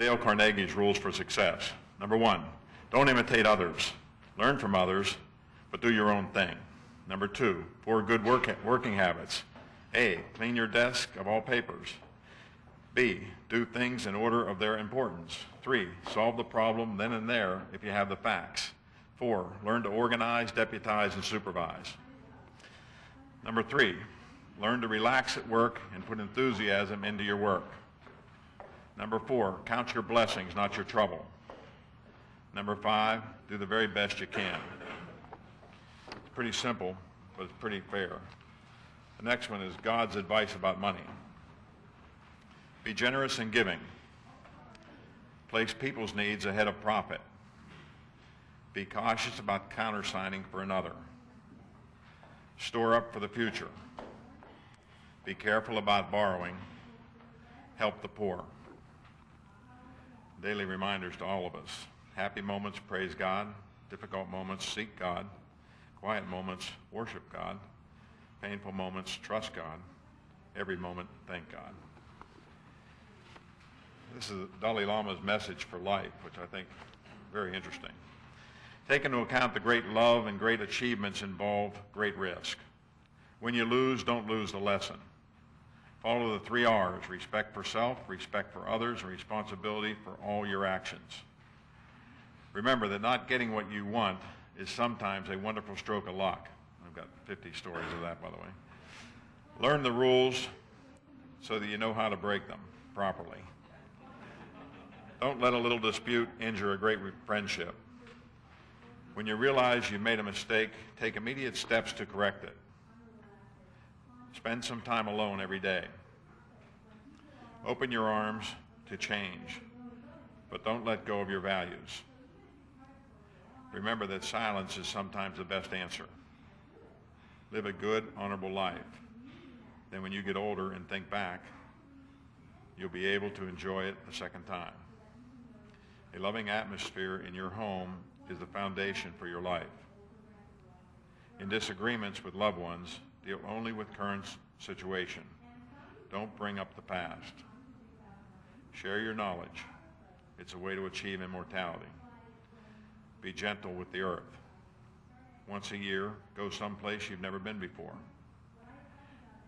Dale Carnegie's rules for success. Number 1, don't imitate others. Learn from others, but do your own thing. Number 2, 4 good working habits. A, clean your desk of all papers. B, do things in order of their importance. 3, solve the problem then and there if you have the facts. 4, learn to organize, deputize, and supervise. Number 3, learn to relax at work and put enthusiasm into your work. Number 4, count your blessings, not your trouble. Number 5, do the very best you can. It's pretty simple, but it's pretty fair. The next one is God's advice about money. Be generous in giving. Place people's needs ahead of profit. Be cautious about countersigning for another. Store up for the future. Be careful about borrowing. Help the poor. Daily reminders to all of us. Happy moments, praise God. Difficult moments, seek God. Quiet moments, worship God. Painful moments, trust God. Every moment, thank God. This is Dalai Lama's message for life, which I think is very interesting. Take into account the great love and great achievements involve great risk. When you lose, don't lose the lesson. Follow the 3 R's, respect for self, respect for others, and responsibility for all your actions. Remember that not getting what you want is sometimes a wonderful stroke of luck. I've got 50 stories of that, by the way. Learn the rules so that you know how to break them properly. Don't let a little dispute injure a great friendship. When you realize you made a mistake, take immediate steps to correct it. Spend some time alone every day. Open your arms to change, but don't let go of your values. Remember that silence is sometimes the best answer. Live a good, honorable life. Then when you get older and think back, you'll be able to enjoy it a second time. A loving atmosphere in your home is the foundation for your life. In disagreements with loved ones, deal only with current situation. Don't bring up the past. Share your knowledge. It's a way to achieve immortality. Be gentle with the earth. Once a year, go someplace you've never been before.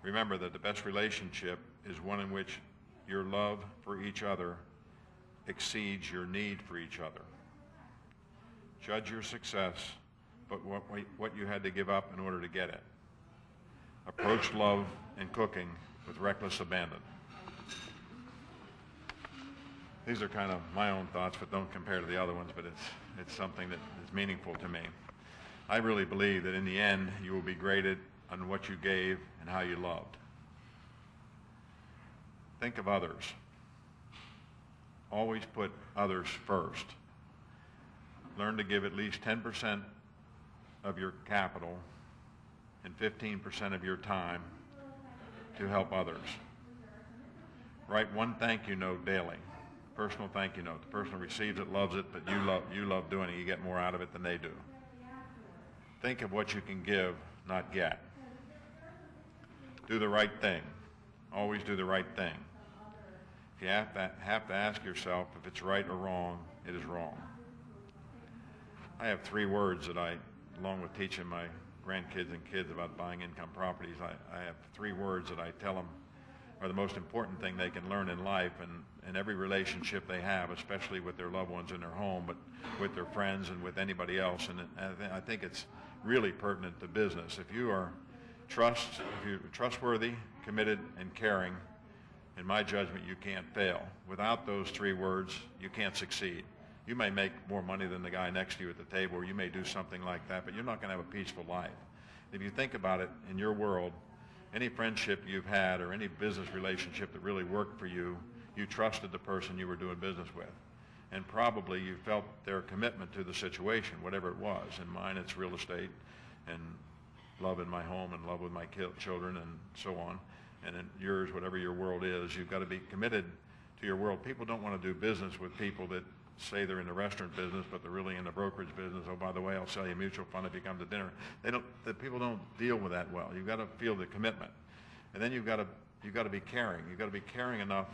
Remember that the best relationship is one in which your love for each other exceeds your need for each other. Judge your success, but what you had to give up in order to get it. Approach love and cooking with reckless abandon. These are kind of my own thoughts, but don't compare to the other ones, but it's something that is meaningful to me. I really believe that in the end, you will be graded on what you gave and how you loved. Think of others. Always put others first. Learn to give at least 10% of your capital and 15% of your time to help others. Write one thank you note daily. Personal thank you note. The person who receives it loves it, but you love doing it. You get more out of it than they do. Think of what you can give, not get. Do the right thing. Always do the right thing. If you have to ask yourself if it's right or wrong, it is wrong. I have 3 words that I, along with teaching my grandkids and kids about buying income properties, I have 3 words that I tell them are the most important thing they can learn in life and every relationship they have, especially with their loved ones in their home, but with their friends and with anybody else. And I think it's really pertinent to business. If you're trustworthy, committed, and caring, in my judgment, you can't fail. Without those 3 words, you can't succeed. You may make more money than the guy next to you at the table, or you may do something like that, but you're not going to have a peaceful life. If you think about it, in your world, any friendship you've had or any business relationship that really worked for you, you trusted the person you were doing business with. And probably you felt their commitment to the situation, whatever it was. In mine, it's real estate and love in my home and love with my children and so on. And in yours, whatever your world is, you've got to be committed to your world. People don't want to do business with people that say they're in the restaurant business, but they're really in the brokerage business. Oh, by the way, I'll sell you a mutual fund if you come to dinner. The people don't deal with that well. You've got to feel the commitment. And then you've got to be caring. You've got to be caring enough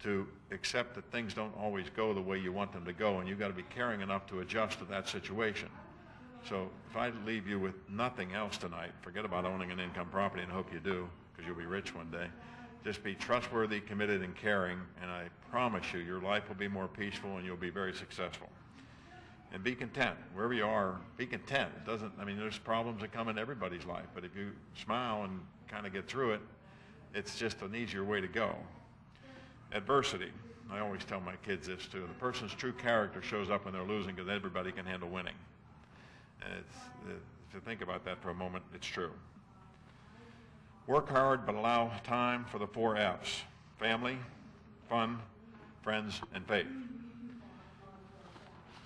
to accept that things don't always go the way you want them to go, and you've got to be caring enough to adjust to that situation. So if I leave you with nothing else tonight, forget about owning an income property, and hope you do, because you'll be rich one day. Just be trustworthy, committed, and caring, and I promise you your life will be more peaceful and you'll be very successful. And be content. Wherever you are, be content. It doesn't, I mean, there's problems that come in everybody's life, but if you smile and kind of get through it, it's just an easier way to go. Adversity. I always tell my kids this too. The person's true character shows up when they're losing because everybody can handle winning. And if you think about that for a moment, it's true. Work hard, but allow time for the 4 F's. Family, fun, friends, and faith.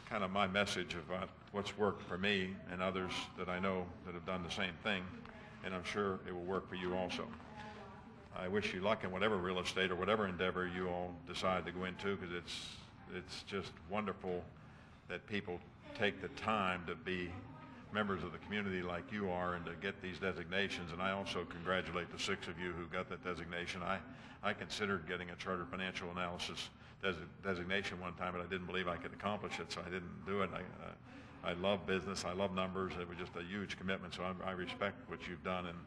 Kind of my message about what's worked for me and others that I know that have done the same thing, and I'm sure it will work for you also. I wish you luck in whatever real estate or whatever endeavor you all decide to go into, because it's just wonderful that people take the time to be members of the community like you are and to get these designations. And I also congratulate the 6 of you who got that designation. I considered getting a chartered financial analysis designation one time, but I didn't believe I could accomplish it, so I didn't do it. I love business. I love numbers. It was just a huge commitment, so I respect what you've done, and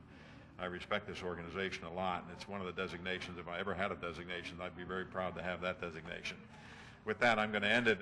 I respect this organization a lot. And it's one of the designations. If I ever had a designation, I'd be very proud to have that designation. With that, I'm going to end it.